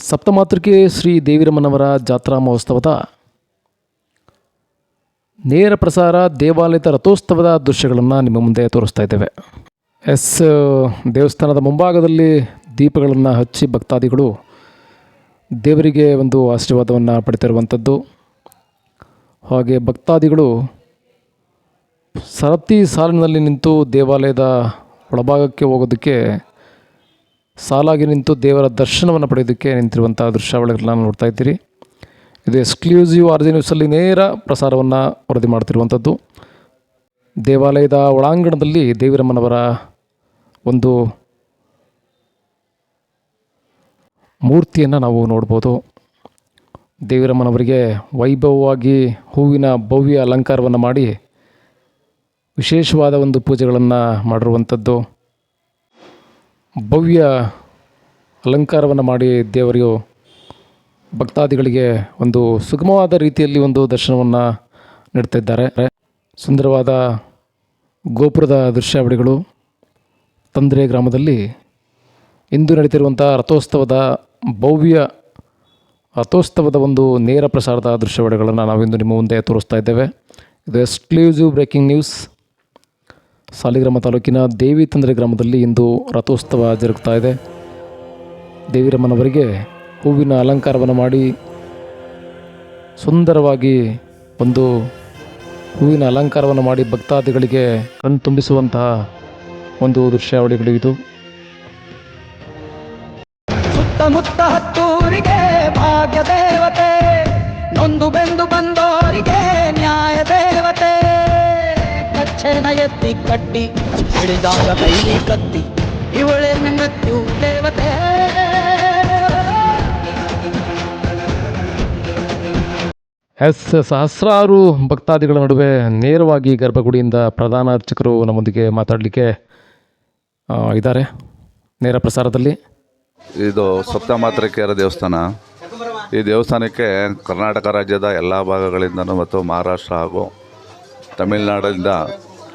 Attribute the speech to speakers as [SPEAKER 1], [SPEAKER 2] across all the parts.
[SPEAKER 1] ಸಪ್ತಮಾತೃಕೆ ಶ್ರೀ ದೇವಿರಮ್ಮನವರ ಜಾತ್ರಾ ಮಹೋತ್ಸವದ ನೇರ ಪ್ರಸಾರ ದೇವಾಲಯದ ರಥೋತ್ಸವದ ದೃಶ್ಯಗಳನ್ನು ನಿಮ್ಮ ಮುಂದೆ ತೋರಿಸ್ತಾ ಇದ್ದೇವೆ. ದೇವಸ್ಥಾನದ ಮುಂಭಾಗದಲ್ಲಿ ದೀಪಗಳನ್ನು ಹಚ್ಚಿ ಭಕ್ತಾದಿಗಳು ದೇವರಿಗೆ ಒಂದು ಆಶೀರ್ವಾದವನ್ನು ಪಡಿತಿರುವಂಥದ್ದು. ಹಾಗೆ ಭಕ್ತಾದಿಗಳು ಸರತಿ ಸಾಲಿನಲ್ಲಿ ನಿಂತು ದೇವಾಲಯದ ಒಳಭಾಗಕ್ಕೆ ಹೋಗೋದಕ್ಕೆ ಸಾಲಾಗಿ ನಿಂತು ದೇವರ ದರ್ಶನವನ್ನು ಪಡೆಯೋದಕ್ಕೆ ನಿಂತಿರುವಂಥ ದೃಶ್ಯಾವಳಿಗಳನ್ನ ನೋಡ್ತಾ ಇದ್ದೀರಿ. ಇದು ಎಕ್ಸ್ಕ್ಲೂಸಿವ್ ಆರ್ಜಿ ನ್ಯೂಸಲ್ಲಿ ನೇರ ಪ್ರಸಾರವನ್ನು ವರದಿ ಮಾಡ್ತಿರುವಂಥದ್ದು. ದೇವಾಲಯದ ಒಳಾಂಗಣದಲ್ಲಿ ದೇವಿರಮ್ಮನವರ ಒಂದು ಮೂರ್ತಿಯನ್ನು ನಾವು ನೋಡ್ಬೋದು. ದೇವಿರಮ್ಮನವರಿಗೆ ವೈಭವವಾಗಿ ಹೂವಿನ ಭವ್ಯ ಅಲಂಕಾರವನ್ನು ಮಾಡಿ ವಿಶೇಷವಾದ ಒಂದು ಪೂಜೆಗಳನ್ನು ಮಾಡಿರುವಂಥದ್ದು. ಭವ್ಯ ಅಲಂಕಾರವನ್ನು ಮಾಡಿ ದೇವರಿಗೂ ಭಕ್ತಾದಿಗಳಿಗೆ ಒಂದು ಸುಗಮವಾದ ರೀತಿಯಲ್ಲಿ ಒಂದು ದರ್ಶನವನ್ನು ನೀಡ್ತಾ ಇದ್ದಾರೆ. ಸುಂದರವಾದ ಗೋಪುರದ ದೃಶ್ಯಾವಳಿಗಳು ತಂದ್ರೆ ಗ್ರಾಮದಲ್ಲಿ ಇಂದು ನಡೀತಿರುವಂಥ ರಥೋತ್ಸವದ ಒಂದು ನೇರ ಪ್ರಸಾರದ ದೃಶ್ಯಾವಳಿಗಳನ್ನು ನಾವಿಂದು ನಿಮ್ಮ ಮುಂದೆ ತೋರಿಸ್ತಾ ಇದ್ದೇವೆ. ಇದು ಎಕ್ಸ್ಕ್ಲೂಸಿವ್ ಬ್ರೇಕಿಂಗ್ ನ್ಯೂಸ್. ಸಾಲಿಗ್ರಾಮ ತಾಲೂಕಿನ ದೇವಿ ತಂದ್ರೆ ಗ್ರಾಮದಲ್ಲಿ ಇಂದು ರಥೋತ್ಸವ ಜರುಗ್ತಾ ಇದೆ. ದೇವಿರಮ್ಮನವರಿಗೆ ಹೂವಿನ ಅಲಂಕಾರವನ್ನು ಮಾಡಿ ಸುಂದರವಾಗಿ ಒಂದು ಹೂವಿನ ಅಲಂಕಾರವನ್ನು ಮಾಡಿ ಭಕ್ತಾದಿಗಳಿಗೆ ಕಣ್ಣು ತುಂಬಿಸುವಂತಹ ಒಂದು ದೃಶ್ಯಾವಳಿಗಳು ಇದು.
[SPEAKER 2] ಸುತ್ತಮುತ್ತ ಹತ್ತೂರಿಗೆ ಭಾಗ್ಯ ದೇವತೆ, ನೊಂದು ಬೆಂದು ಬಂದೋರಿಗೆ ನ್ಯಾಯ ದೇವತೆ, ಕಚ್ಚೆನ ಎತ್ತಿ ಕಟ್ಟಿ ಹಿಡಿದಾಗ ಕೈಲಿ ಕತ್ತಿ ಇವಳೆ ಮೃತ್ಯು ದೇವತೆ.
[SPEAKER 1] ಸಹಸ್ರಾರು ಭಕ್ತಾದಿಗಳ ನಡುವೆ ನೇರವಾಗಿ ಗರ್ಭಗುಡಿಯಿಂದ ಪ್ರಧಾನ ಅರ್ಚಕರು ನಮ್ಮೊಂದಿಗೆ ಮಾತಾಡಲಿಕ್ಕೆ ಇದ್ದಾರೆ ನೇರ ಪ್ರಸಾರದಲ್ಲಿ.
[SPEAKER 3] ಇದು ಸಪ್ತಮಾತೃಕೆಯರ ದೇವಸ್ಥಾನ. ಈ ದೇವಸ್ಥಾನಕ್ಕೆ ಕರ್ನಾಟಕ ರಾಜ್ಯದ ಎಲ್ಲ ಭಾಗಗಳಿಂದನೂ ಮತ್ತು ಮಹಾರಾಷ್ಟ್ರ ಹಾಗೂ ತಮಿಳುನಾಡಿನಿಂದ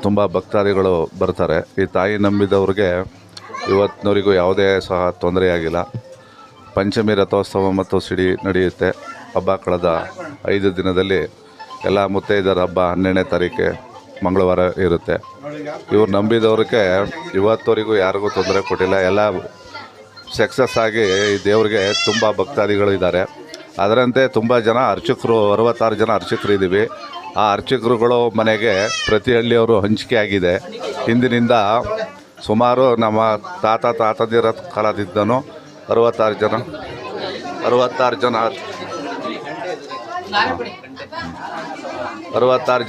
[SPEAKER 3] ತುಂಬ ಭಕ್ತಾದಿಗಳು ಬರ್ತಾರೆ. ಈ ತಾಯಿ ನಂಬಿದವ್ರಿಗೆ ಇವತ್ತಿನವರೆಗೂ ಯಾವುದೇ ಸಹ ತೊಂದರೆಯಾಗಿಲ್ಲ. ಪಂಚಮಿ ರಥೋತ್ಸವ ಮತ್ತು ಸಿಡಿ ನಡೆಯುತ್ತೆ. ಹಬ್ಬ ಕಳೆದ 5 ದಿನದಲ್ಲಿ ಎಲ್ಲ ಮುತ್ತೈದರ ಹಬ್ಬ 12ನೇ ತಾರೀಕೆ ಮಂಗಳವಾರ ಇರುತ್ತೆ. ಇವ್ರು ನಂಬಿದವ್ರಿಗೆ ಇವತ್ತವರೆಗೂ ಯಾರಿಗೂ ತೊಂದರೆ ಕೊಟ್ಟಿಲ್ಲ. ಎಲ್ಲ ಸಕ್ಸಸ್ ಆಗಿ ಈ ದೇವ್ರಿಗೆ ತುಂಬ ಭಕ್ತಾದಿಗಳು ಇದ್ದಾರೆ. ಅದರಂತೆ ತುಂಬ ಜನ ಅರ್ಚಕರು, 66 ಜನ ಅರ್ಚಕರು ಇದ್ದೀವಿ. ಆ ಅರ್ಚಕರುಗಳು ಮನೆಗೆ ಪ್ರತಿ ಹಳ್ಳಿಯವರು ಹಂಚಿಕೆ ಆಗಿದೆ. ಹಿಂದಿನಿಂದ ಸುಮಾರು ನಮ್ಮ ತಾತಂದಿರ ಕಾಲದಿಂದನೂ 66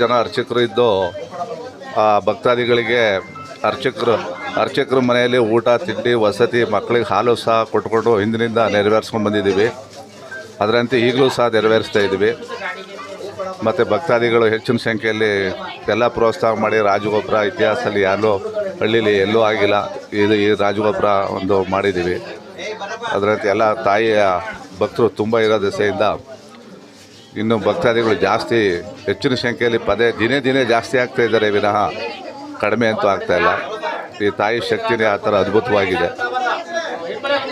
[SPEAKER 3] ಜನ ಅರ್ಚಕರು ಇದ್ದು ಭಕ್ತಾದಿಗಳಿಗೆ ಅರ್ಚಕರು ಮನೆಯಲ್ಲಿ ಊಟ ತಿಂಡಿ ವಸತಿ ಮಕ್ಕಳಿಗೆ ಹಾಲು ಸಹ ಕೊಟ್ಕೊಂಡು ಹಿಂದಿನಿಂದ ನೆರವೇರಿಸ್ಕೊಂಡು ಬಂದಿದ್ದೀವಿ. ಅದರಂತೆ ಈಗಲೂ ಸಹ ನೆರವೇರಿಸ್ತಾ ಇದ್ದೀವಿ. ಮತ್ತು ಭಕ್ತಾದಿಗಳು ಹೆಚ್ಚಿನ ಸಂಖ್ಯೆಯಲ್ಲಿ ಎಲ್ಲ ಪ್ರೋತ್ಸಾಹ ಮಾಡಿ ರಾಜಗೋಪುರ ಇತಿಹಾಸದಲ್ಲಿ ಯಾರೂ ಹಳ್ಳೀಲಿ ಎಲ್ಲೂ ಆಗಿಲ್ಲ. ಈ ರಾಜಗೋಪುರ ಒಂದು ಮಾಡಿದ್ದೀವಿ. ಅದರಂತೆ ಎಲ್ಲ ತಾಯಿಯ ಭಕ್ತರು ತುಂಬ ಇರೋ ದೆಸೆಯಿಂದ ಇನ್ನು ಭಕ್ತಾದಿಗಳು ಜಾಸ್ತಿ ಹೆಚ್ಚಿನ ಸಂಖ್ಯೆಯಲ್ಲಿ ದಿನೇ ಜಾಸ್ತಿ ಆಗ್ತಾ ಇದ್ದಾರೆ ವಿನಃ ಕಡಿಮೆ ಅಂತೂ ಆಗ್ತಾಯಿಲ್ಲ. ಈ ತಾಯಿ ಶಕ್ತಿನೇ ಆ ಥರ ಅದ್ಭುತವಾಗಿದೆ.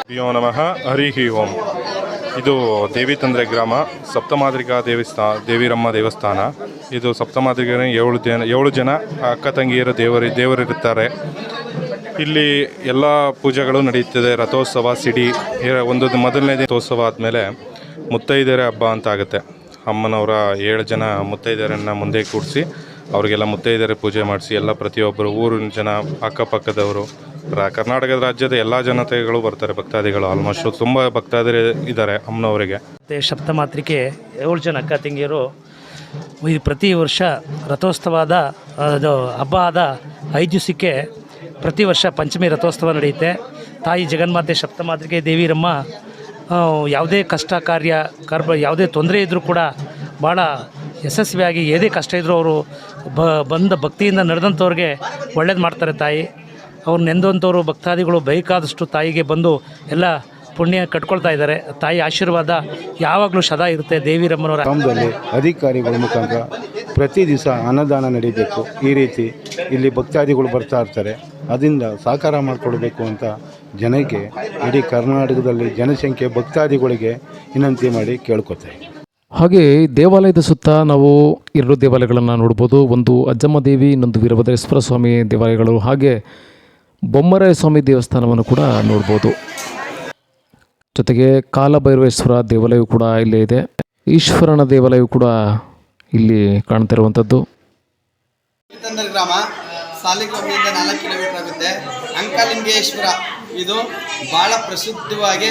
[SPEAKER 4] ಹರಿಯೋ ನಮಃ ಹರಿ ಓಂ. ಇದು ದೇವಿ ತಂದ್ರೆ ಗ್ರಾಮ, ಸಪ್ತಮಾತೃಕಾ ದೇವಿರಮ್ಮ ದೇವಸ್ಥಾನ. ಇದು ಸಪ್ತಮಾತೃಕೆ 7 ಜನ ಅಕ್ಕ ತಂಗಿಯರು ದೇವರಿರುತ್ತಾರೆ. ಇಲ್ಲಿ ಎಲ್ಲ ಪೂಜೆಗಳು ನಡೆಯುತ್ತದೆ. ರಥೋತ್ಸವ, ಸಿಡಿ, ಮೊದಲನೇ ರಥೋತ್ಸವ ಆದಮೇಲೆ ಮುತ್ತೈದೆಯರ ಹಬ್ಬ ಅಂತ ಆಗುತ್ತೆ. ಅಮ್ಮನವರ 7 ಜನ ಮುತ್ತೈದೆಯರನ್ನು ಮುಂದೆ ಕೂಡಿಸಿ ಅವರಿಗೆಲ್ಲ ಮುತ್ತೈದೆಯರ ಪೂಜೆ ಮಾಡಿಸಿ ಎಲ್ಲ ಪ್ರತಿಯೊಬ್ಬರು ಊರಿನ ಜನ, ಅಕ್ಕಪಕ್ಕದವರು, ಕರ್ನಾಟಕದ ರಾಜ್ಯದ ಎಲ್ಲ ಜನತೆಗಳು ಬರ್ತಾರೆ. ಭಕ್ತಾದಿಗಳು ಆಲ್ಮೋಸ್ಟ್ ತುಂಬ ಭಕ್ತಾದಿಗಳು ಇದ್ದಾರೆ ಅಮ್ಮನವರಿಗೆ.
[SPEAKER 5] ಮತ್ತು ಸಪ್ತಮಾತೃಕೆ 7 ಜನ ಅಕ್ಕ ತಂಗಿಯರು ಪ್ರತಿ ವರ್ಷ ರಥೋತ್ಸವದ ಹಬ್ಬ ಆದ 5 ದಿವಸಕ್ಕೆ ಪ್ರತಿ ವರ್ಷ ಪಂಚಮಿ ರಥೋತ್ಸವ ನಡೆಯುತ್ತೆ. ತಾಯಿ ಜಗನ್ಮಾತೆ ಸಪ್ತಮಾತೃಕೆ ದೇವಿರಮ್ಮ ಯಾವುದೇ ಕಷ್ಟ ಯಾವುದೇ ತೊಂದರೆ ಇದ್ದರೂ ಕೂಡ ಭಾಳ ಯಶಸ್ವಿಯಾಗಿ ಏದೇ ಕಷ್ಟ ಇದ್ದರೂ ಅವರು ಬಂದ ಭಕ್ತಿಯಿಂದ ನಡೆದಂಥವ್ರಿಗೆ ಒಳ್ಳೇದು ಮಾಡ್ತಾರೆ. ತಾಯಿ ಅವ್ರು ನೆಂದಂಥವ್ರು ಭಕ್ತಾದಿಗಳು ಬೇಕಾದಷ್ಟು ತಾಯಿಗೆ ಬಂದು ಎಲ್ಲ ಪುಣ್ಯ ಕಟ್ಕೊಳ್ತಾ ಇದ್ದಾರೆ. ತಾಯಿ ಆಶೀರ್ವಾದ ಯಾವಾಗಲೂ ಸದಾ ಇರುತ್ತೆ. ದೇವಿರಮ್ಮನವರ
[SPEAKER 6] ಗ್ರಾಮದಲ್ಲಿ ಅಧಿಕಾರಿಗಳ ಮುಖಾಂತರ ಪ್ರತಿ ದಿವಸ ಅನ್ನದಾನ ನಡೀಬೇಕು. ಈ ರೀತಿ ಇಲ್ಲಿ ಭಕ್ತಾದಿಗಳು ಬರ್ತಾ ಇರ್ತಾರೆ. ಅದರಿಂದ ಸಹಕಾರ ಮಾಡಿಕೊಡ್ಬೇಕು ಅಂತ ಜನಕ್ಕೆ ಇಡೀ ಕರ್ನಾಟಕದಲ್ಲಿ ಜನಸಂಖ್ಯೆ ಭಕ್ತಾದಿಗಳಿಗೆ ವಿನಂತಿ ಮಾಡಿ ಕೇಳ್ಕೊತಾರೆ.
[SPEAKER 1] ಹಾಗೆ ದೇವಾಲಯದ ಸುತ್ತ ನಾವು 2 ದೇವಾಲಯಗಳನ್ನು ನೋಡ್ಬೋದು. ಒಂದು ಅಜ್ಜಮ್ಮ ದೇವಿ, ಇನ್ನೊಂದು ವೀರಭದ್ರೇಶ್ವರ ಸ್ವಾಮಿ ದೇವಾಲಯಗಳು, ಹಾಗೆ ಬೊಮ್ಮರಾಯ ಸ್ವಾಮಿ ದೇವಸ್ಥಾನವನ್ನು ಕೂಡ ನೋಡ್ಬೋದು. ಜೊತೆಗೆ ಕಾಲಭೈರವೇಶ್ವರ ದೇವಾಲಯವು ಕೂಡ ಇಲ್ಲೇ ಇದೆ. ಈಶ್ವರನ ದೇವಾಲಯವು ಕೂಡ ಇಲ್ಲಿ ಕಾಣ್ತಿರುವಂಥದ್ದು.
[SPEAKER 7] ದೇವಿತಂದ್ರ ಗ್ರಾಮ ಸಾಲಿಗ್ರಾಮದಿಂದ 4 ಕಿಲೋಮೀಟರ್ ಆಗುತ್ತೆ. ಅಂಕಲಿಂಗೇಶ್ವರ ಇದು ಭಾಳ ಪ್ರಸಿದ್ಧವಾಗಿ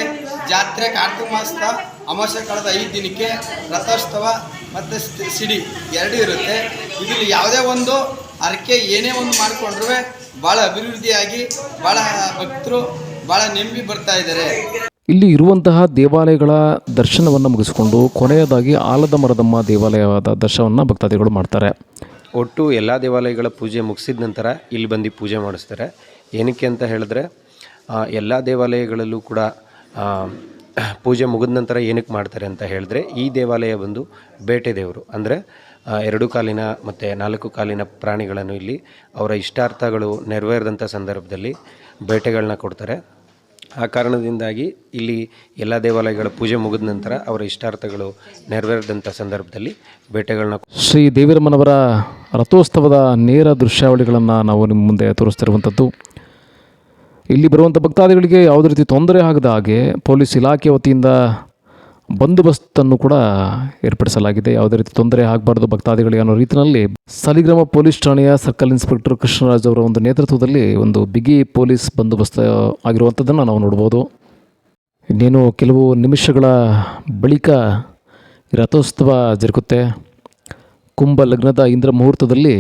[SPEAKER 7] ಜಾತ್ರೆ ಕಾರ್ತಿಕ ಮಾಸದ ಅಮಾವಾಸ್ಯೆ ಕಳೆದ 5 ದಿನಕ್ಕೆ ರಥೋತ್ಸವ ಮತ್ತು ಸಿಡಿ 2 ಇರುತ್ತೆ. ಇದರಲ್ಲಿ ಯಾವುದೇ ಒಂದು ಹರಕೆ ಏನೇ ಒಂದು ಮಾಡಿಕೊಂಡ್ರೂ ಭಾಳ ಅಭಿವೃದ್ಧಿಯಾಗಿ ಭಾಳ ಭಕ್ತರು ಭಾಳ ನೆಮ್ಮದಿ ಬರ್ತಾ ಇದ್ದಾರೆ.
[SPEAKER 1] ಇಲ್ಲಿ ಇರುವಂತಹ ದೇವಾಲಯಗಳ ದರ್ಶನವನ್ನು ಮುಗಿಸಿಕೊಂಡು ಕೊನೆಯದಾಗಿ ಆಲದ ಮರದಮ್ಮ ದೇವಾಲಯವಾದ ದರ್ಶನವನ್ನು ಭಕ್ತಾದಿಗಳು ಮಾಡ್ತಾರೆ.
[SPEAKER 8] ಒಟ್ಟು ಎಲ್ಲ ದೇವಾಲಯಗಳ ಪೂಜೆ ಮುಗಿಸಿದ ನಂತರ ಇಲ್ಲಿ ಬಂದು ಪೂಜೆ ಮಾಡಿಸ್ತಾರೆ. ಏನಕ್ಕೆ ಅಂತ ಹೇಳಿದ್ರೆ ಎಲ್ಲ ದೇವಾಲಯಗಳಲ್ಲೂ ಕೂಡ ಪೂಜೆ ಮುಗಿದ ನಂತರ ಏನಕ್ಕೆ ಮಾಡ್ತಾರೆ ಅಂತ ಹೇಳಿದ್ರೆ, ಈ ದೇವಾಲಯ ಬಂದು ಬೇಟೆ ದೇವರು. ಅಂದರೆ 2 ಕಾಲಿನ ಮತ್ತು 4 ಕಾಲಿನ ಪ್ರಾಣಿಗಳನ್ನು ಇಲ್ಲಿ ಅವರ ಇಷ್ಟಾರ್ಥಗಳು ನೆರವೇರಿದಂಥ ಸಂದರ್ಭದಲ್ಲಿ ಬೇಟೆಗಳನ್ನ ಕೊಡ್ತಾರೆ. ಆ ಕಾರಣದಿಂದಾಗಿ ಇಲ್ಲಿ ಎಲ್ಲ ದೇವಾಲಯಗಳ ಪೂಜೆ ಮುಗಿದ ನಂತರ ಅವರ ಇಷ್ಟಾರ್ಥಗಳು ನೆರವೇರಿದಂಥ ಸಂದರ್ಭದಲ್ಲಿ ಬೇಟೆಗಳನ್ನ
[SPEAKER 1] ಶ್ರೀ ದೇವಿರಮ್ಮನವರ ರಥೋತ್ಸವದ ನೇರ ದೃಶ್ಯಾವಳಿಗಳನ್ನು ನಾವು ನಿಮ್ಮ ಮುಂದೆ ತೋರಿಸ್ತಿರುವಂಥದ್ದು. ಇಲ್ಲಿ ಬರುವಂಥ ಭಕ್ತಾದಿಗಳಿಗೆ ಯಾವುದೇ ರೀತಿ ತೊಂದರೆ ಆಗದ ಹಾಗೆ ಪೊಲೀಸ್ ಇಲಾಖೆ ವತಿಯಿಂದ ಬಂದೋಬಸ್ತನ್ನು ಕೂಡ ಏರ್ಪಡಿಸಲಾಗಿದೆ. ಯಾವುದೇ ರೀತಿ ತೊಂದರೆ ಆಗಬಾರ್ದು ಭಕ್ತಾದಿಗಳಿಗೆ ಅನ್ನೋ ರೀತಿಯಲ್ಲಿ ಸಾಲಿಗ್ರಾಮ ಪೊಲೀಸ್ ಠಾಣೆಯ ಸರ್ಕಲ್ ಇನ್ಸ್ಪೆಕ್ಟರ್ ಕೃಷ್ಣರಾಜ್ ಅವರ ಒಂದು ನೇತೃತ್ವದಲ್ಲಿ ಒಂದು ಬಿಗಿ ಪೊಲೀಸ್ ಬಂದೋಬಸ್ತ್ ಆಗಿರುವಂಥದ್ದನ್ನು ನಾವು ನೋಡ್ಬೋದು. ಇನ್ನೇನು ಕೆಲವು ನಿಮಿಷಗಳ ಬಳಿಕ ರಥೋತ್ಸವ ಜರುಗುತ್ತೆ. ಕುಂಭ ಲಗ್ನದ ಇಂದ್ರ ಮುಹೂರ್ತದಲ್ಲಿ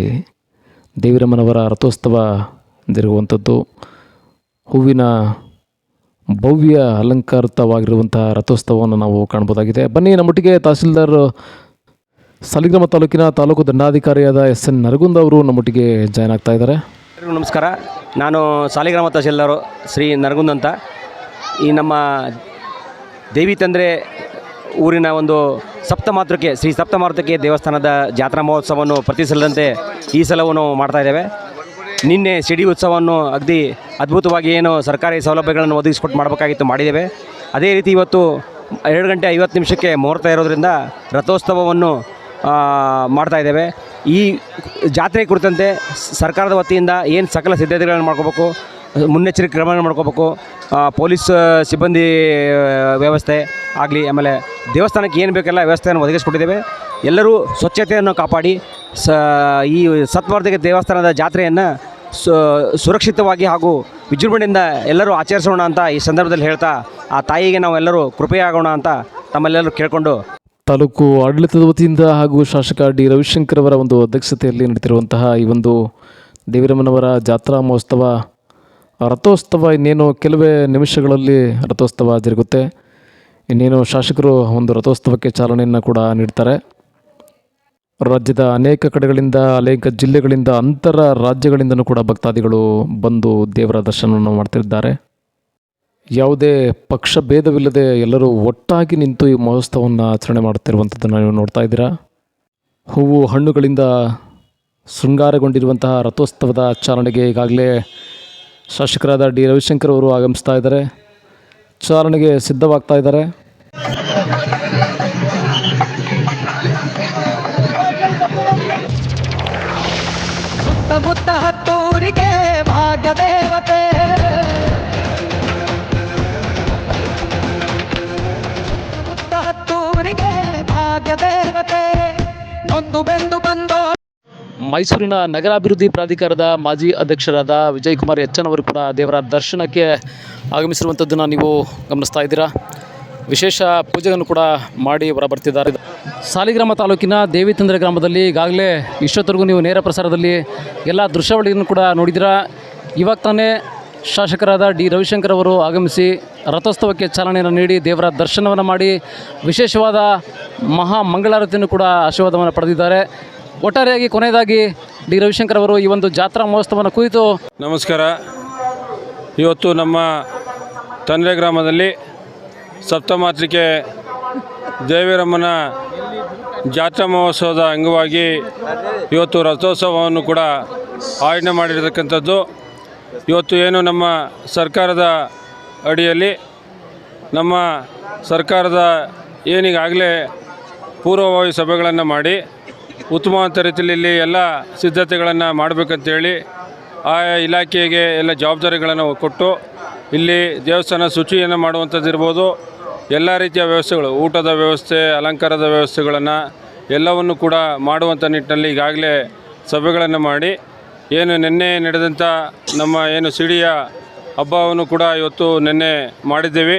[SPEAKER 1] ದೇವಿರಮ್ಮನವರ ರಥೋತ್ಸವ ಜರುಗುವಂಥದ್ದು. ಹೂವಿನ ಭವ್ಯ ಅಲಂಕೃತವಾಗಿರುವಂತಹ ರಥೋತ್ಸವವನ್ನು ನಾವು ಕಾಣ್ಬೋದಾಗಿದೆ. ಬನ್ನಿ, ನಮ್ಮೊಟ್ಟಿಗೆ ತಹಸೀಲ್ದಾರ್ ಸಾಲಿಗ್ರಾಮ ತಾಲೂಕಿನ ತಾಲೂಕು ದಂಡಾಧಿಕಾರಿಯಾದ SN ನರಗುಂದ ಅವರು ನಮ್ಮೊಟ್ಟಿಗೆ ಜಾಯ್ನ್ ಆಗ್ತಾ ಇದ್ದಾರೆ.
[SPEAKER 9] ನಮಸ್ಕಾರ, ನಾನು ಸಾಲಿಗ್ರಾಮ ತಹಸೀಲ್ದಾರು ಶ್ರೀ ನರಗುಂದ ಅಂತ. ಈ ನಮ್ಮ ದೇವಿ ತಂದ್ರೆ ಊರಿನ ಒಂದು ಸಪ್ತಮಾತೃಕೆ ಶ್ರೀ ಸಪ್ತಮಾತೃಕೆ ದೇವಸ್ಥಾನದ ಜಾತ್ರಾ ಮಹೋತ್ಸವವನ್ನು ಪ್ರತಿ ಸಲದಂತೆ ಈ ಸಲವನ್ನು ಮಾಡ್ತಾಯಿದ್ದೇವೆ. ನಿನ್ನೆ ಸಿಡಿ ಉತ್ಸವವನ್ನು ಅಗದಿ ಅದ್ಭುತವಾಗಿ ಏನು ಸರ್ಕಾರಿ ಸೌಲಭ್ಯಗಳನ್ನು ಒದಗಿಸ್ಕೊಟ್ಟು ಮಾಡಬೇಕಾಗಿತ್ತು, ಮಾಡಿದ್ದೇವೆ. ಅದೇ ರೀತಿ ಇವತ್ತು 2 ಗಂಟೆ 50 ನಿಮಿಷಕ್ಕೆ ಮುಹೂರ್ತ ಇರೋದರಿಂದ ರಥೋತ್ಸವವನ್ನು ಮಾಡ್ತಾಯಿದ್ದೇವೆ. ಈ ಜಾತ್ರೆ ಕುರಿತಂತೆ ಸರ್ಕಾರದ ವತಿಯಿಂದ ಏನು ಸಕಲ ಸಿದ್ಧತೆಗಳನ್ನು ಮಾಡ್ಕೋಬೇಕು, ಮುನ್ನೆಚ್ಚರಿಕೆ ಕ್ರಮಗಳನ್ನು ಮಾಡ್ಕೋಬೇಕು, ಪೊಲೀಸ್ ಸಿಬ್ಬಂದಿ ವ್ಯವಸ್ಥೆ ಆಗಲಿ, ಆಮೇಲೆ ದೇವಸ್ಥಾನಕ್ಕೆ ಏನು ಬೇಕೆಲ್ಲ ವ್ಯವಸ್ಥೆಯನ್ನು ಒದಗಿಸ್ಕೊಟ್ಟಿದ್ದೇವೆ. ಎಲ್ಲರೂ ಸ್ವಚ್ಛತೆಯನ್ನು ಕಾಪಾಡಿ ಈ ಸಪ್ತಮಾತೃಕೆ ದೇವಸ್ಥಾನದ ಜಾತ್ರೆಯನ್ನು ಸುರಕ್ಷಿತವಾಗಿ ಹಾಗೂ ವಿಜೃಂಭಣೆಯಿಂದ ಎಲ್ಲರೂ ಆಚರಿಸೋಣ ಅಂತ ಈ ಸಂದರ್ಭದಲ್ಲಿ ಹೇಳ್ತಾ, ಆ ತಾಯಿಗೆ ನಾವೆಲ್ಲರೂ ಕೃಪೆಯಾಗೋಣ ಅಂತ ತಮ್ಮೆಲ್ಲರೂ ಕೇಳಿಕೊಂಡು,
[SPEAKER 1] ತಾಲೂಕು ಆಡಳಿತದ ವತಿಯಿಂದ ಹಾಗೂ ಶಾಸಕ ಡಿ ರವಿಶಂಕರ್ ಅವರ ಒಂದು ಅಧ್ಯಕ್ಷತೆಯಲ್ಲಿ ನಡೀತಿರುವಂತಹ ಈ ಒಂದು ದೇವಿರಮ್ಮನವರ ಜಾತ್ರಾ ಮಹೋತ್ಸವ ರಥೋತ್ಸವ ಇನ್ನೇನು ಕೆಲವೇ ನಿಮಿಷಗಳಲ್ಲಿ ರಥೋತ್ಸವ ಜರುಗುತ್ತೆ. ಇನ್ನೇನು ಶಾಸಕರು ಒಂದು ರಥೋತ್ಸವಕ್ಕೆ ಚಾಲನೆಯನ್ನು ಕೂಡ ನೀಡ್ತಾರೆ. ರಾಜ್ಯದ ಅನೇಕ ಕಡೆಗಳಿಂದ, ಅನೇಕ ಜಿಲ್ಲೆಗಳಿಂದ, ಅಂತರ ರಾಜ್ಯಗಳಿಂದಲೂ ಕೂಡ ಭಕ್ತಾದಿಗಳು ಬಂದು ದೇವರ ದರ್ಶನವನ್ನು ಮಾಡ್ತಿದ್ದಾರೆ. ಯಾವುದೇ ಪಕ್ಷ ಭೇದವಿಲ್ಲದೆ ಎಲ್ಲರೂ ಒಟ್ಟಾಗಿ ನಿಂತು ಈ ಮಹೋತ್ಸವವನ್ನು ಆಚರಣೆ ಮಾಡುತ್ತಿರುವಂಥದ್ದನ್ನು ನೀವು ನೋಡ್ತಾ ಇದ್ದೀರಾ. ಹೂವು ಹಣ್ಣುಗಳಿಂದ ಶೃಂಗಾರಗೊಂಡಿರುವಂತಹ ರಥೋತ್ಸವದ ಚಾಲನೆಗೆ ಈಗಾಗಲೇ ಶಾಸಕರಾದ ಡಿ ರವಿಶಂಕರ್ ಅವರು ಆಗಮಿಸ್ತಾ ಇದ್ದಾರೆ, ಚಾಲನೆಗೆ ಸಿದ್ಧವಾಗ್ತಾ ಇದ್ದಾರೆ.
[SPEAKER 2] ಸುತ್ತಮುತ್ತ ಹತ್ತೂರಿಗೆ ಭಾಗ್ಯ ದೇವತೆ, ಸುತ್ತಮುತ್ತ ಹತ್ತೂರಿಗೆ ಭಾಗ್ಯ ದೇವತೆ, ನೊಂದು ಬೆಂದು ಬಂದೋ.
[SPEAKER 1] ಮೈಸೂರಿನ ನಗರಾಭಿವೃದ್ಧಿ ಪ್ರಾಧಿಕಾರದ ಮಾಜಿ ಅಧ್ಯಕ್ಷರಾದ ವಿಜಯ್ ಕುಮಾರ್ ಎಚ್ಚನ್ ಅವರು ಕೂಡ ದೇವರ ದರ್ಶನಕ್ಕೆ ಆಗಮಿಸಿರುವಂಥದ್ದನ್ನು ನೀವು ಗಮನಿಸ್ತಾ ಇದ್ದೀರಾ. ವಿಶೇಷ ಪೂಜೆಯನ್ನು ಕೂಡ ಮಾಡಿ ಹೊರ ಬರ್ತಿದ್ದಾರೆ. ಸಾಲಿಗ್ರಾಮ ತಾಲೂಕಿನ ದೇವಿತಂದ್ರೆ ಗ್ರಾಮದಲ್ಲಿ ಈಗಾಗಲೇ ಇಷ್ಟೊತ್ತರೆಗೂ ನೀವು ನೇರ ಪ್ರಸಾರದಲ್ಲಿ ಎಲ್ಲ ದೃಶ್ಯಾವಳಿಯನ್ನು ಕೂಡ ನೋಡಿದ್ದೀರಾ. ಇವಾಗ ತಾನೇ ಶಾಸಕರಾದ ಡಿ ರವಿಶಂಕರ್ ಅವರು ಆಗಮಿಸಿ ರಥೋತ್ಸವಕ್ಕೆ ಚಾಲನೆಯನ್ನು ನೀಡಿ ದೇವರ ದರ್ಶನವನ್ನು ಮಾಡಿ ವಿಶೇಷವಾದ ಮಹಾ ಮಂಗಳಾರತಿಯನ್ನು ಕೂಡ ಆಶೀರ್ವಾದವನ್ನು ಪಡೆದಿದ್ದಾರೆ. ಒಟ್ಟಾರೆಯಾಗಿ ಕೊನೆಯದಾಗಿ ಡಿ ರವಿಶಂಕರ್ ಅವರು ಈ ಒಂದು ಜಾತ್ರಾ ಮಹೋತ್ಸವನ ಕುರಿತು
[SPEAKER 10] ನಮಸ್ಕಾರ. ಇವತ್ತು ನಮ್ಮ ತಂದ್ರೆ ಗ್ರಾಮದಲ್ಲಿ ಸಪ್ತಮಾತೃಕೆ ದೇವಿರಮ್ಮನ ಜಾತ್ರಾ ಮಹೋತ್ಸವದ ಅಂಗವಾಗಿ ಇವತ್ತು ರಥೋತ್ಸವವನ್ನು ಕೂಡ ಆಯೋಜನೆ ಮಾಡಿರತಕ್ಕಂಥದ್ದು. ಇವತ್ತು ಏನು ನಮ್ಮ ಸರ್ಕಾರದ ಅಡಿಯಲ್ಲಿ ನಮ್ಮ ಸರ್ಕಾರದ ಏನೀಗಾಗಲೇ ಪೂರ್ವಭಾವಿ ಸಭೆಗಳನ್ನು ಮಾಡಿ ಉತ್ತಮವಾದ ರೀತಿಯಲ್ಲಿ ಇಲ್ಲಿ ಎಲ್ಲ ಸಿದ್ಧತೆಗಳನ್ನು ಮಾಡಬೇಕಂತೇಳಿ ಆಯಾ ಇಲಾಖೆಗೆ ಎಲ್ಲ ಜವಾಬ್ದಾರಿಗಳನ್ನು ಕೊಟ್ಟು ಇಲ್ಲಿ ದೇವಸ್ಥಾನ ಶುಚಿಯನ್ನು ಮಾಡುವಂಥದ್ದಿರ್ಬೋದು, ಎಲ್ಲ ರೀತಿಯ ವ್ಯವಸ್ಥೆಗಳು, ಊಟದ ವ್ಯವಸ್ಥೆ, ಅಲಂಕಾರದ ವ್ಯವಸ್ಥೆಗಳನ್ನು ಎಲ್ಲವನ್ನು ಕೂಡ ಮಾಡುವಂಥ ನಿಟ್ಟಿನಲ್ಲಿ ಈಗಾಗಲೇ ಸಭೆಗಳನ್ನು ಮಾಡಿ ಏನು ನಿನ್ನೆ ನಡೆದಂಥ ನಮ್ಮ ಏನು ಸಿಡಿಯ ಹಬ್ಬವನ್ನು ಕೂಡ ಇವತ್ತು ನಿನ್ನೆ ಮಾಡಿದ್ದೇವೆ.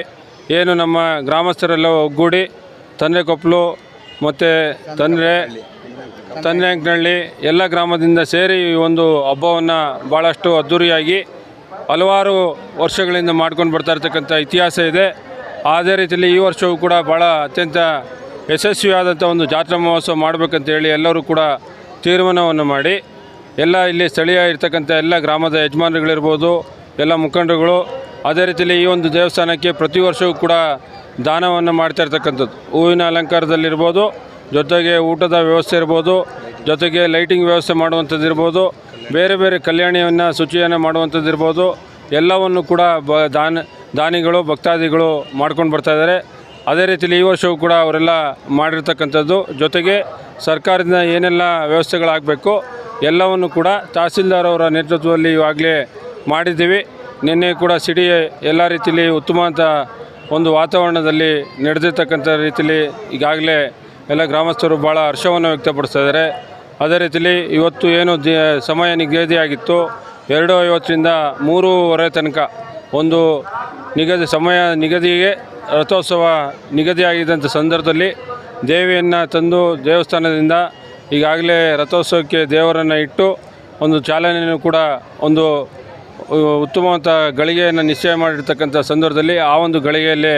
[SPEAKER 10] ಏನು ನಮ್ಮ ಗ್ರಾಮಸ್ಥರೆಲ್ಲ ಒಗ್ಗೂಡಿ ತಂದ್ರೆಕೊಪ್ಪಲು ಮತ್ತು ತಂದ್ರೆಂಕನಹಳ್ಳಿ ಎಲ್ಲ ಗ್ರಾಮದಿಂದ ಸೇರಿ ಈ ಒಂದು ಹಬ್ಬವನ್ನು ಭಾಳಷ್ಟು ಅದ್ಧೂರಿಯಾಗಿ ಹಲವಾರು ವರ್ಷಗಳಿಂದ ಮಾಡ್ಕೊಂಡು ಬರ್ತಾ ಇರ್ತಕ್ಕಂಥ ಇತಿಹಾಸ ಇದೆ. ಅದೇ ರೀತಿಯಲ್ಲಿ ಈ ವರ್ಷವೂ ಕೂಡ ಭಾಳ ಅತ್ಯಂತ ಯಶಸ್ವಿಯಾದಂಥ ಒಂದು ಜಾತ್ರಾ ಮಹೋತ್ಸವ ಮಾಡಬೇಕಂತೇಳಿ ಎಲ್ಲರೂ ಕೂಡ ತೀರ್ಮಾನವನ್ನು ಮಾಡಿ ಎಲ್ಲ ಇಲ್ಲಿ ಸ್ಥಳೀಯ ಇರ್ತಕ್ಕಂಥ ಎಲ್ಲ ಗ್ರಾಮದ ಯಜಮಾನರುಗಳಿರ್ಬೋದು, ಎಲ್ಲ ಮುಖಂಡರುಗಳು, ಅದೇ ರೀತಿಯಲ್ಲಿ ಈ ಒಂದು ದೇವಸ್ಥಾನಕ್ಕೆ ಪ್ರತಿ ವರ್ಷವೂ ಕೂಡ ದಾನವನ್ನು ಮಾಡ್ತಾ ಇರ್ತಕ್ಕಂಥದ್ದು. ಹೂವಿನ ಅಲಂಕಾರದಲ್ಲಿರ್ಬೋದು, ಜೊತೆಗೆ ಊಟದ ವ್ಯವಸ್ಥೆ ಇರ್ಬೋದು, ಜೊತೆಗೆ ಲೈಟಿಂಗ್ ವ್ಯವಸ್ಥೆ ಮಾಡುವಂಥದ್ದಿರ್ಬೋದು, ಬೇರೆ ಬೇರೆ ಕಲ್ಯಾಣಿಯನ್ನು ಶುಚಿಯನ್ನು ಮಾಡುವಂಥದ್ದಿರ್ಬೋದು, ಎಲ್ಲವನ್ನು ಕೂಡ ದಾನಿಗಳು ಭಕ್ತಾದಿಗಳು ಮಾಡ್ಕೊಂಡು ಬರ್ತಾಯಿದ್ದಾರೆ. ಅದೇ ರೀತಿಯಲ್ಲಿ ಈ ವರ್ಷವೂ ಕೂಡ ಅವರೆಲ್ಲ ಮಾಡಿರ್ತಕ್ಕಂಥದ್ದು. ಜೊತೆಗೆ ಸರ್ಕಾರದಿಂದ ಏನೆಲ್ಲ ವ್ಯವಸ್ಥೆಗಳಾಗಬೇಕು ಎಲ್ಲವನ್ನು ಕೂಡ ತಹಸೀಲ್ದಾರ್ ಅವರ ನೇತೃತ್ವದಲ್ಲಿ ಇವಾಗಲೇ ಮಾಡಿದ್ದೀವಿ. ನಿನ್ನೆ ಕೂಡ ಸಿಡಿ ಎಲ್ಲ ರೀತಿಯಲ್ಲಿ ಉತ್ತಮವಾದ ಒಂದು ವಾತಾವರಣದಲ್ಲಿ ನಡೆದಿರ್ತಕ್ಕಂಥ ರೀತಿಯಲ್ಲಿ ಈಗಾಗಲೇ ಎಲ್ಲ ಗ್ರಾಮಸ್ಥರು ಭಾಳ ಹರ್ಷವನ್ನು ವ್ಯಕ್ತಪಡಿಸ್ತಾ ಇದ್ದಾರೆ. ಅದೇ ರೀತಿಯಲ್ಲಿ ಇವತ್ತು ಏನು ಸಮಯ ನಿಗದಿಯಾಗಿತ್ತು 2:50ರಿಂದ 3:30 ತನಕ ಒಂದು ನಿಗದಿಗೆ ರಥೋತ್ಸವ ನಿಗದಿಯಾಗಿದ್ದಂಥ ಸಂದರ್ಭದಲ್ಲಿ ದೇವಿಯನ್ನು ತಂದು ದೇವಸ್ಥಾನದಿಂದ ಈಗಾಗಲೇ ರಥೋತ್ಸವಕ್ಕೆ ದೇವರನ್ನು ಇಟ್ಟು ಒಂದು ಚಾಲನೆಯನ್ನು ಕೂಡ ಒಂದು ಉತ್ತಮವಾದ ಗಳಿಗೆಯನ್ನು ನಿಶ್ಚಯ ಮಾಡಿರ್ತಕ್ಕಂಥ ಸಂದರ್ಭದಲ್ಲಿ ಆ ಒಂದು ಗಳಿಗೆಯಲ್ಲೇ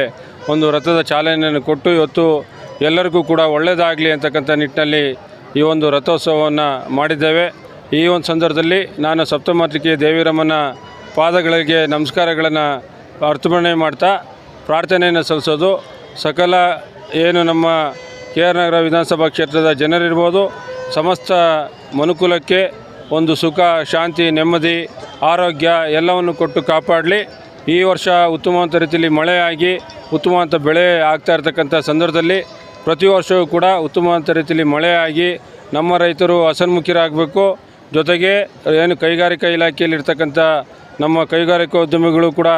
[SPEAKER 10] ಒಂದು ರಥದ ಚಾಲನೆಯನ್ನು ಕೊಟ್ಟು ಇವತ್ತು ಎಲ್ಲರಿಗೂ ಕೂಡ ಒಳ್ಳೆಯದಾಗಲಿ ಅಂತಕ್ಕಂಥ ನಿಟ್ಟಿನಲ್ಲಿ ಈ ಒಂದು ರಥೋತ್ಸವವನ್ನು ಮಾಡಿದ್ದೇವೆ. ಈ ಒಂದು ಸಂದರ್ಭದಲ್ಲಿ ನಾನು ಸಪ್ತಮಾತೃಕೆ ದೇವಿರಮ್ಮನ ಪಾದಗಳಿಗೆ ನಮಸ್ಕಾರಗಳನ್ನು ಅರ್ಪಣೆ ಮಾಡ್ತಾ ಪ್ರಾರ್ಥನೆಯನ್ನು ಸಲ್ಲಿಸೋದು. ಸಕಲ ಏನು ನಮ್ಮ KR ನಗರ ವಿಧಾನಸಭಾ ಕ್ಷೇತ್ರದ ಜನರಿರ್ಬೋದು, ಸಮಸ್ತ ಮನುಕುಲಕ್ಕೆ ಒಂದು ಸುಖ, ಶಾಂತಿ, ನೆಮ್ಮದಿ, ಆರೋಗ್ಯ ಎಲ್ಲವನ್ನು ಕೊಟ್ಟು ಕಾಪಾಡಲಿ. ಈ ವರ್ಷ ಉತ್ತಮವಾದ ರೀತಿಯಲ್ಲಿ ಮಳೆಯಾಗಿ ಉತ್ತಮವಾದ ಬೆಳೆ ಆಗ್ತಾ ಇರ್ತಕ್ಕಂಥ ಸಂದರ್ಭದಲ್ಲಿ ಪ್ರತಿ ವರ್ಷವೂ ಕೂಡ ಉತ್ತಮವಾದ ರೀತಿಯಲ್ಲಿ ಮಳೆಯಾಗಿ ನಮ್ಮ ರೈತರು ಹಸನ್ಮುಖರಾಗಬೇಕು. ಜೊತೆಗೆ ಏನು ಕೈಗಾರಿಕಾ ಇಲಾಖೆಯಲ್ಲಿರ್ತಕ್ಕಂಥ ನಮ್ಮ ಕೈಗಾರಿಕೋದ್ಯಮಿಗಳು ಕೂಡ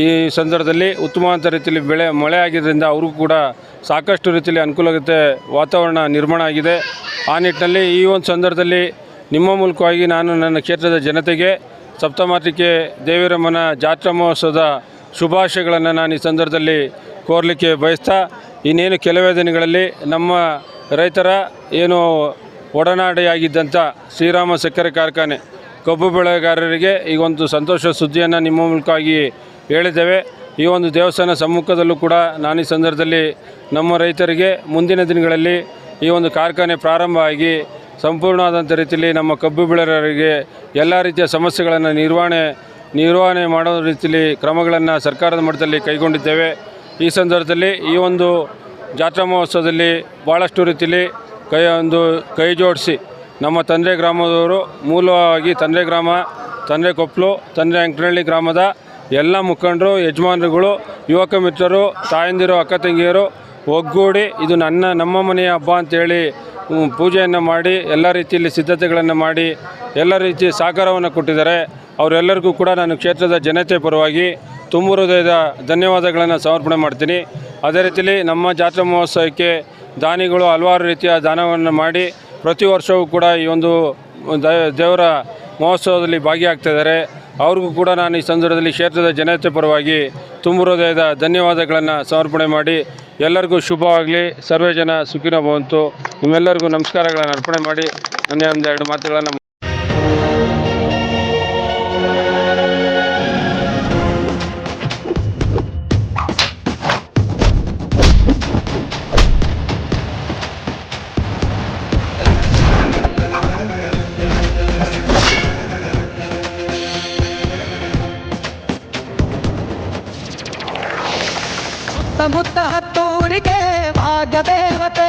[SPEAKER 10] ಈ ಸಂದರ್ಭದಲ್ಲಿ ಉತ್ತಮವಾದ ರೀತಿಯಲ್ಲಿ ಮಳೆ ಆಗಿದ್ದರಿಂದ ಅವ್ರಿಗೂ ಕೂಡ ಸಾಕಷ್ಟು ರೀತಿಯಲ್ಲಿ ಅನುಕೂಲತೆ ವಾತಾವರಣ ನಿರ್ಮಾಣ ಆಗಿದೆ. ಆ ನಿಟ್ಟಿನಲ್ಲಿ ಈ ಒಂದು ಸಂದರ್ಭದಲ್ಲಿ ನಿಮ್ಮ ಮೂಲಕವಾಗಿ ನಾನು ನನ್ನ ಕ್ಷೇತ್ರದ ಜನತೆಗೆ ಸಪ್ತಮಾತೃಕೆ ದೇವಿರಮ್ಮನ ಜಾತ್ರಾ ಮಹೋತ್ಸವದ ಶುಭಾಶಯಗಳನ್ನು ನಾನು ಈ ಸಂದರ್ಭದಲ್ಲಿ ಕೋರಲಿಕ್ಕೆ ಬಯಸ್ತಾ, ಇನ್ನೇನು ಕೆಲವೇ ದಿನಗಳಲ್ಲಿ ನಮ್ಮ ರೈತರ ಏನು ಒಡನಾಡಿಯಾಗಿದ್ದಂಥ ಶ್ರೀರಾಮ ಸಕ್ಕರೆ ಕಾರ್ಖಾನೆ ಕಬ್ಬು ಬೆಳೆಗಾರರಿಗೆ ಈಗ ಒಂದು ಸಂತೋಷ ಸುದ್ದಿಯನ್ನು ನಿಮ್ಮ ಮೂಲಕವಾಗಿ ಹೇಳಿದ್ದೇವೆ. ಈ ಒಂದು ದೇವಸ್ಥಾನ ಸಮ್ಮುಖದಲ್ಲೂ ಕೂಡ ನಾನು ಈ ಸಂದರ್ಭದಲ್ಲಿ ನಮ್ಮ ರೈತರಿಗೆ ಮುಂದಿನ ದಿನಗಳಲ್ಲಿ ಈ ಒಂದು ಕಾರ್ಖಾನೆ ಪ್ರಾರಂಭ ಆಗಿ ಸಂಪೂರ್ಣವಾದಂಥ ರೀತಿಯಲ್ಲಿ ನಮ್ಮ ಕಬ್ಬು ಬೆಳೆಗಾರರಿಗೆ ಎಲ್ಲ ರೀತಿಯ ಸಮಸ್ಯೆಗಳನ್ನು ನಿರ್ವಹಣೆ ಮಾಡೋ ರೀತಿಯಲ್ಲಿ ಕ್ರಮಗಳನ್ನು ಸರ್ಕಾರದ ಮಟ್ಟದಲ್ಲಿ ಕೈಗೊಂಡಿದ್ದೇವೆ. ಈ ಸಂದರ್ಭದಲ್ಲಿ ಈ ಒಂದು ಜಾತ್ರಾ ಮಹೋತ್ಸವದಲ್ಲಿ ಭಾಳಷ್ಟು ರೀತಿಯಲ್ಲಿ ಕೈ ಜೋಡಿಸಿ ನಮ್ಮ ತಂದ್ರೆ ಗ್ರಾಮದವರು, ಮೂಲವಾಗಿ ತಂದ್ರೆ ಗ್ರಾಮ, ತಂದ್ರೆಕೊಪ್ಪಲು, ತಂದ್ರೆಂಕನಹಳ್ಳಿ ಗ್ರಾಮದ ಎಲ್ಲ ಮುಖಂಡರು, ಯಜಮಾನರುಗಳು, ಯುವಕ ಮಿತ್ರರು, ತಾಯಂದಿರು, ಅಕ್ಕ ತಂಗಿಯರು ಒಗ್ಗೂಡಿ ಇದು ನಮ್ಮ ಮನೆಯ ಹಬ್ಬ ಅಂತೇಳಿ ಪೂಜೆಯನ್ನು ಮಾಡಿ ಎಲ್ಲ ರೀತಿಯಲ್ಲಿ ಸಿದ್ಧತೆಗಳನ್ನು ಮಾಡಿ ಎಲ್ಲ ರೀತಿಯ ಸಹಕಾರವನ್ನು ಕೊಟ್ಟಿದ್ದಾರೆ. ಅವರೆಲ್ಲರಿಗೂ ಕೂಡ ನಾನು ಕ್ಷೇತ್ರದ ಜನತೆ ಪರವಾಗಿ ತುಂಬ ಹೃದಯದ ಧನ್ಯವಾದಗಳನ್ನು ಸಮರ್ಪಣೆ ಮಾಡ್ತೀನಿ. ಅದೇ ರೀತಿಯಲ್ಲಿ ನಮ್ಮ ಜಾತ್ರಾ ಮಹೋತ್ಸವಕ್ಕೆ ದಾನಿಗಳು ಹಲವಾರು ರೀತಿಯ ದಾನವನ್ನು ಮಾಡಿ ಪ್ರತಿ ವರ್ಷವೂ ಕೂಡ ಈ ಒಂದು ದೇವರ ಮಹೋತ್ಸವದಲ್ಲಿ ಭಾಗಿಯಾಗ್ತಿದ್ದಾರೆ. ಅವ್ರಿಗೂ ಕೂಡ ನಾನು ಈ ಸಂದರ್ಭದಲ್ಲಿ ಕ್ಷೇತ್ರದ ಜನತೆ ಪರವಾಗಿ ತುಂಬ ಹೃದಯದ ಧನ್ಯವಾದಗಳನ್ನು ಸಮರ್ಪಣೆ ಮಾಡಿ ಎಲ್ಲರಿಗೂ ಶುಭವಾಗಲಿ, ಸರ್ವೇ ಜನ ಸುಖಿನೋ ಭವಂತು. ನಿಮ್ಮೆಲ್ಲರಿಗೂ ನಮಸ್ಕಾರಗಳನ್ನು ಅರ್ಪಣೆ ಮಾಡಿ ನನ್ನ ಒಂದೆರಡು ಮಾತುಗಳನ್ನು
[SPEAKER 2] ಸುತ್ತಮುತ್ತ ಹತ್ತೂರಿಗೆ ಭಾಗ್ಯ ದೇವತೆ